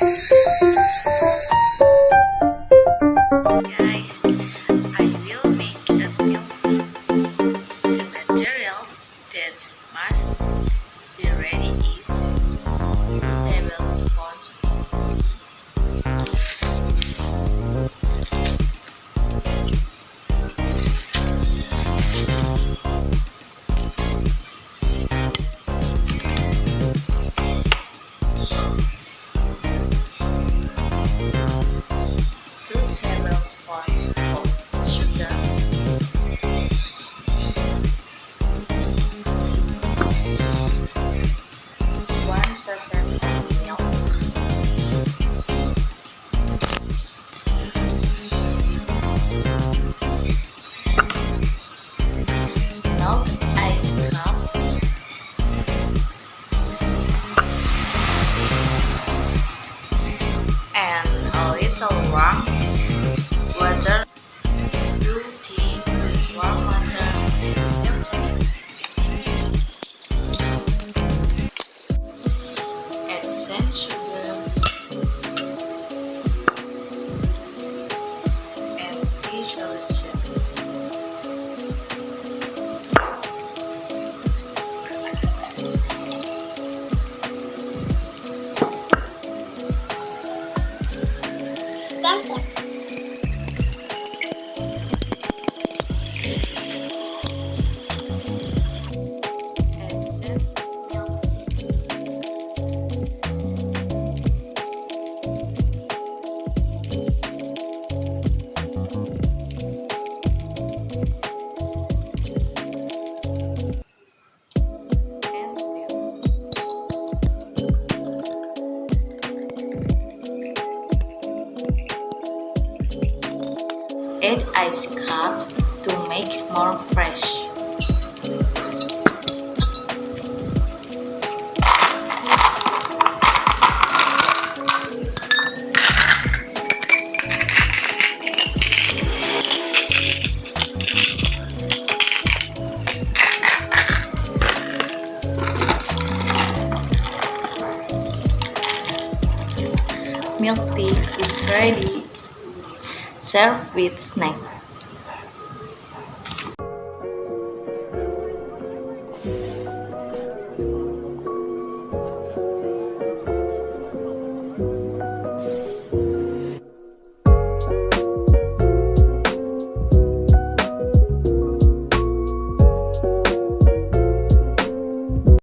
Guys, I will make a milk tea. The materials that must be ready is tablespoon of sugar, 1 sachet of milk, milk ice cup, and a little warm water. Brew tea with warm water and milk. Add sand sugar and dissolution. Add sand, milk, and stir. Add ice cup to make more fresh. Milk tea is ready. Serve with snack.